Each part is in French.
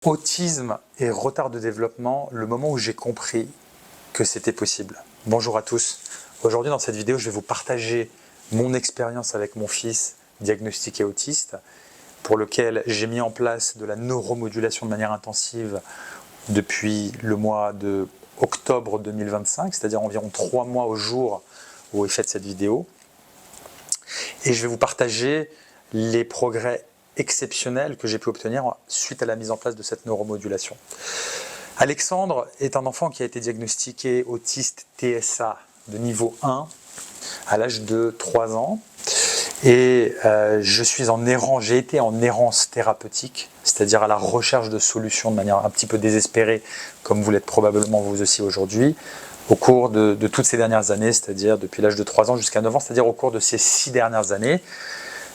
Autisme et retard de développement, le moment où j'ai compris que c'était possible. Bonjour à tous. Aujourd'hui dans cette vidéo, je vais vous partager mon expérience avec mon fils diagnostiqué autiste, pour lequel j'ai mis en place de la neuromodulation de manière intensive depuis le mois de octobre 2025, c'est-à-dire environ 3 mois au jour où est faite cette vidéo. Et je vais vous partager les progrès exceptionnel que j'ai pu obtenir suite à la mise en place de cette neuromodulation. Alexandre est un enfant qui a été diagnostiqué autiste TSA de niveau 1 à l'âge de 3 ans. Et j'ai été en errance thérapeutique, c'est-à-dire à la recherche de solutions de manière un petit peu désespérée, comme vous l'êtes probablement vous aussi aujourd'hui, au cours de toutes ces dernières années, c'est-à-dire depuis l'âge de 3 ans jusqu'à 9 ans, c'est-à-dire au cours de ces 6 dernières années.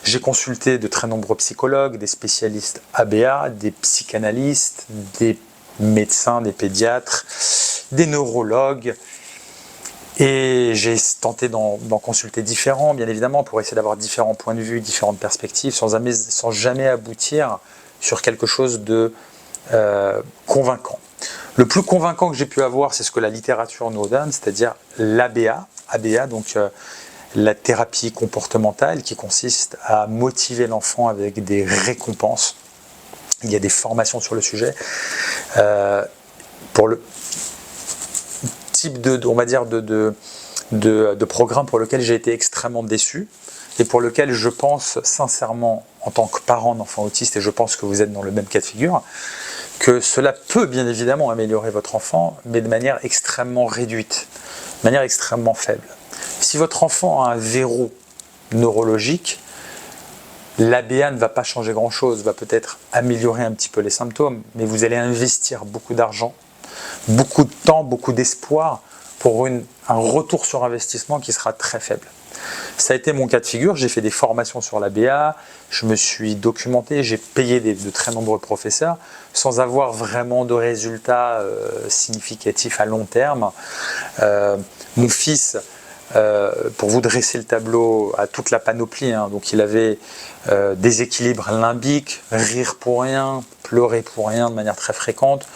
J'ai consulté de très nombreux psychologues, des spécialistes ABA, des psychanalystes, des médecins, des pédiatres, des neurologues. Et j'ai tenté d'en consulter différents, bien évidemment, pour essayer d'avoir différents points de vue, différentes perspectives, sans jamais aboutir sur quelque chose de convaincant. Le plus convaincant que j'ai pu avoir, c'est ce que la littérature nous donne, c'est-à-dire l'ABA. ABA, donc la thérapie comportementale qui consiste à motiver l'enfant avec des récompenses. Il y a des formations sur le sujet. Pour le type de programme pour lequel j'ai été extrêmement déçu et pour lequel je pense sincèrement, en tant que parent d'enfant autiste, et je pense que vous êtes dans le même cas de figure, que cela peut bien évidemment améliorer votre enfant, mais de manière extrêmement réduite, de manière extrêmement faible. Si votre enfant a un verrou neurologique, l'ABA ne va pas changer grand-chose, va peut-être améliorer un petit peu les symptômes, mais vous allez investir beaucoup d'argent, beaucoup de temps, beaucoup d'espoir pour un retour sur investissement qui sera très faible. Ça a été mon cas de figure, j'ai fait des formations sur l'ABA, je me suis documenté, j'ai payé de très nombreux professeurs sans avoir vraiment de résultats significatifs à long terme. Mon fils, pour vous dresser le tableau à toute la panoplie, donc il avait déséquilibre limbique, rire pour rien, pleurer pour rien de manière très fréquente,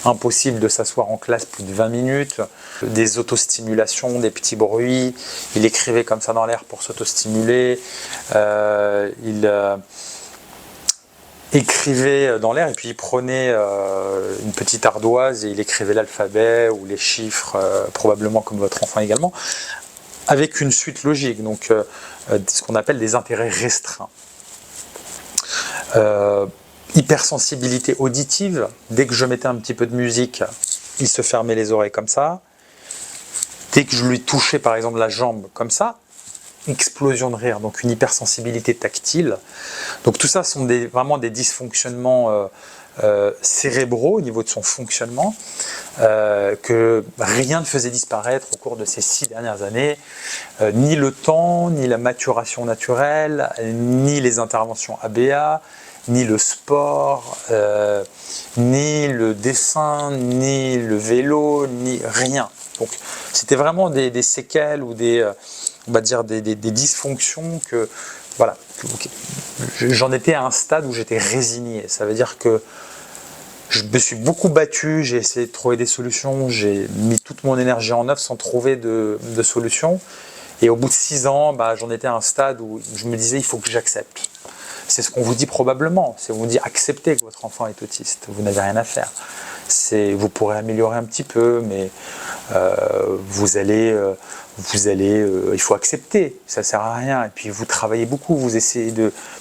impossible de s'asseoir en classe plus de 20 minutes, des autostimulations, des petits bruits, il écrivait comme ça dans l'air pour s'autostimuler, il écrivait dans l'air et puis il prenait une petite ardoise et il écrivait l'alphabet ou les chiffres, probablement comme votre enfant également, avec une suite logique, donc ce qu'on appelle des intérêts restreints. Hypersensibilité auditive, dès que je mettais un petit peu de musique, il se fermait les oreilles comme ça. Dès que je lui touchais par exemple la jambe comme ça, explosion de rire, donc une hypersensibilité tactile. Donc tout ça sont vraiment des dysfonctionnements cérébraux au niveau de son fonctionnement, que rien ne faisait disparaître au cours de ces 6 dernières années, ni le temps, ni la maturation naturelle, ni les interventions ABA, ni le sport, ni le dessin, ni le vélo, ni rien. Donc c'était vraiment des séquelles ou on va dire des dysfonctions que, voilà, j'en étais à un stade où j'étais résigné. Ça veut dire que je me suis beaucoup battu, j'ai essayé de trouver des solutions, j'ai mis toute mon énergie en œuvre sans trouver de solution. Et au bout de 6 ans, j'en étais à un stade où je me disais il faut que j'accepte. C'est ce qu'on vous dit probablement, c'est on vous dit acceptez que votre enfant est autiste, vous n'avez rien à faire. Vous pourrez améliorer un petit peu, mais il faut accepter, ça ne sert à rien. Et puis vous travaillez beaucoup, vous essayez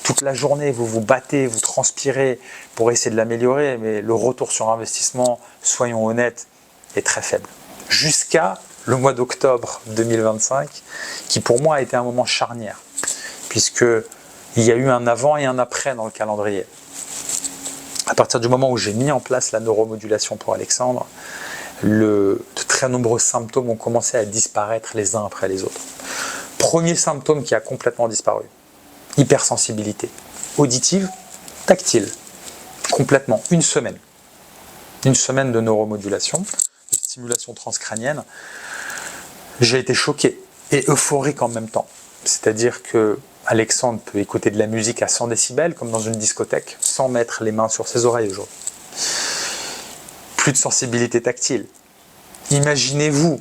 toute la journée, vous vous battez, vous transpirez pour essayer de l'améliorer, mais le retour sur investissement, soyons honnêtes, est très faible. Jusqu'à le mois d'octobre 2025, qui pour moi a été un moment charnière, puisque il y a eu un avant et un après dans le calendrier. À partir du moment où j'ai mis en place la neuromodulation pour Alexandre, de très nombreux symptômes ont commencé à disparaître les uns après les autres. Premier symptôme qui a complètement disparu, hypersensibilité auditive, tactile, complètement, une semaine de neuromodulation, de stimulation transcrânienne. J'ai été choqué et euphorique en même temps, c'est-à-dire que Alexandre peut écouter de la musique à 100 décibels, comme dans une discothèque, sans mettre les mains sur ses oreilles aujourd'hui. plus de sensibilité tactile. Imaginez-vous,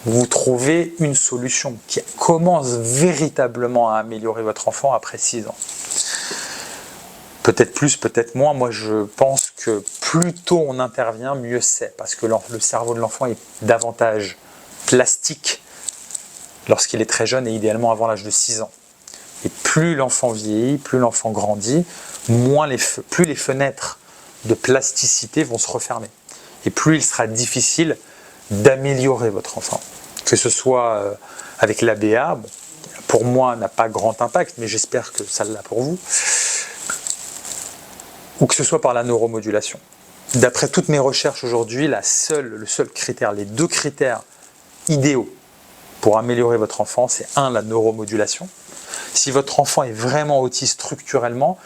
vous trouvez une solution qui commence véritablement à améliorer votre enfant après 6 ans. Peut-être plus, peut-être moins. Moi, je pense que plus tôt on intervient, mieux c'est. Parce que le cerveau de l'enfant est davantage plastique lorsqu'il est très jeune et idéalement avant l'âge de 6 ans. Et plus l'enfant vieillit, plus l'enfant grandit, plus les fenêtres de plasticité vont se refermer. Et plus il sera difficile d'améliorer votre enfant. Que ce soit avec l'ABA, bon, pour moi, n'a pas grand impact, mais j'espère que ça l'a pour vous. Ou que ce soit par la neuromodulation. D'après toutes mes recherches aujourd'hui, le seul critère, les 2 critères idéaux pour améliorer votre enfant, c'est 1, la neuromodulation. Si votre enfant est vraiment autiste structurellement,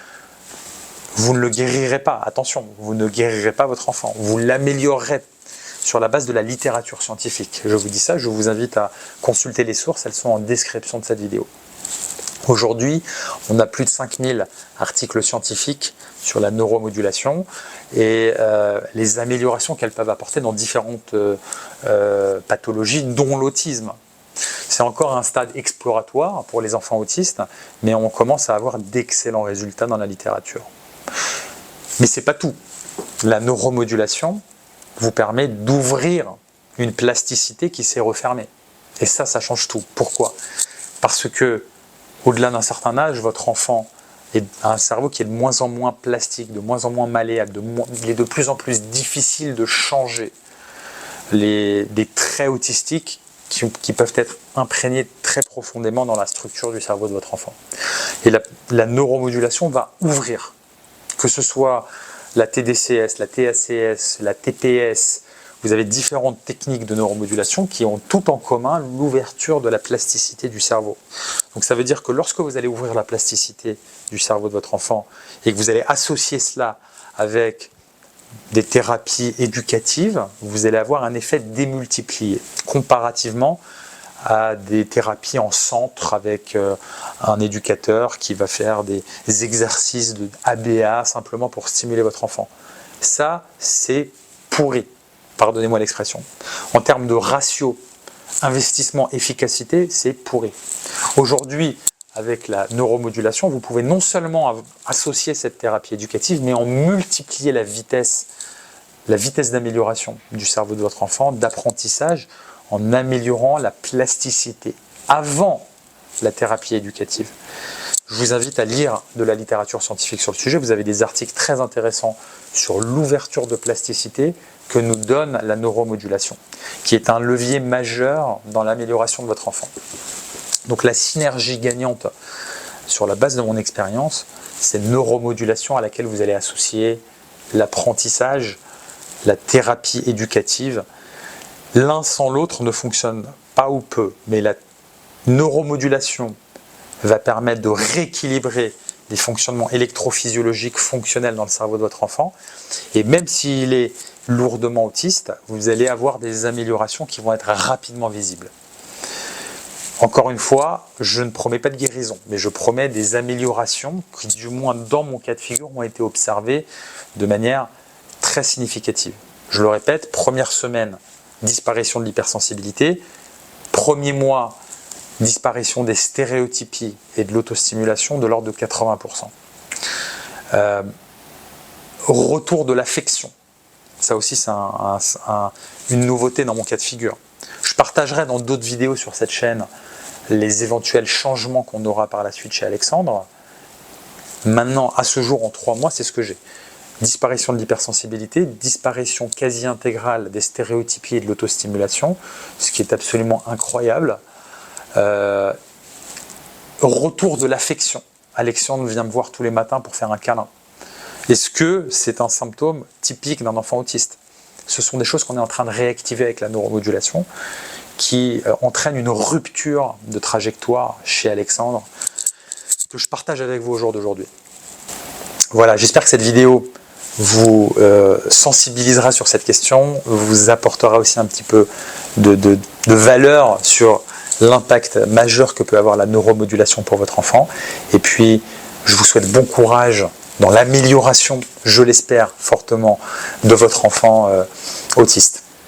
vous ne le guérirez pas. Attention, vous ne guérirez pas votre enfant. Vous l'améliorerez sur la base de la littérature scientifique. Je vous dis ça, je vous invite à consulter les sources, elles sont en description de cette vidéo. Aujourd'hui, on a plus de 5000 articles scientifiques sur la neuromodulation et les améliorations qu'elles peuvent apporter dans différentes pathologies, dont l'autisme. C'est encore un stade exploratoire pour les enfants autistes, mais on commence à avoir d'excellents résultats dans la littérature. Mais ce n'est pas tout. La neuromodulation vous permet d'ouvrir une plasticité qui s'est refermée. Et ça change tout. Pourquoi? Parce que au-delà d'un certain âge, votre enfant a un cerveau qui est de moins en moins plastique, de moins en moins malléable, il est de plus en plus difficile de changer des traits autistiques qui peuvent être imprégnés très profondément dans la structure du cerveau de votre enfant. Et la neuromodulation va ouvrir, que ce soit la TDCS, la TACS, la TPS, vous avez différentes techniques de neuromodulation qui ont tout en commun l'ouverture de la plasticité du cerveau. Donc ça veut dire que lorsque vous allez ouvrir la plasticité du cerveau de votre enfant et que vous allez associer cela avec des thérapies éducatives, vous allez avoir un effet démultiplié comparativement à des thérapies en centre avec un éducateur qui va faire des exercices de ABA simplement pour stimuler votre enfant. Ça, c'est pourri. Pardonnez-moi l'expression. En termes de ratio investissement-efficacité, c'est pourri. Aujourd'hui, avec la neuromodulation, vous pouvez non seulement associer cette thérapie éducative, mais en multiplier la vitesse d'amélioration du cerveau de votre enfant, d'apprentissage, en améliorant la plasticité avant la thérapie éducative. Je vous invite à lire de la littérature scientifique sur le sujet. Vous avez des articles très intéressants sur l'ouverture de plasticité que nous donne la neuromodulation, qui est un levier majeur dans l'amélioration de votre enfant. Donc la synergie gagnante, sur la base de mon expérience, c'est neuromodulation à laquelle vous allez associer l'apprentissage, la thérapie éducative. L'un sans l'autre ne fonctionne pas ou peu, mais la neuromodulation va permettre de rééquilibrer les fonctionnements électrophysiologiques fonctionnels dans le cerveau de votre enfant. Et même s'il est lourdement autiste, vous allez avoir des améliorations qui vont être rapidement visibles. Encore une fois, je ne promets pas de guérison, mais je promets des améliorations qui, du moins dans mon cas de figure, ont été observées de manière très significative. Je le répète, première semaine, disparition de l'hypersensibilité, premier mois, disparition des stéréotypies et de l'autostimulation de l'ordre de 80%. Retour de l'affection. Ça aussi, c'est une nouveauté dans mon cas de figure. Je partagerai dans d'autres vidéos sur cette chaîne les éventuels changements qu'on aura par la suite chez Alexandre. Maintenant, à ce jour, en 3 mois, c'est ce que j'ai. Disparition de l'hypersensibilité, disparition quasi intégrale des stéréotypies et de l'autostimulation, ce qui est absolument incroyable. Retour de l'affection. Alexandre vient me voir tous les matins pour faire un câlin. Est-ce que c'est un symptôme typique d'un enfant autiste? Ce sont des choses qu'on est en train de réactiver avec la neuromodulation qui entraîne une rupture de trajectoire chez Alexandre que je partage avec vous au jour d'aujourd'hui. Voilà, j'espère que cette vidéo vous sensibilisera sur cette question, vous apportera aussi un petit peu de valeur sur l'impact majeur que peut avoir la neuromodulation pour votre enfant. Et puis, je vous souhaite bon courage dans l'amélioration, je l'espère fortement, de votre enfant autiste.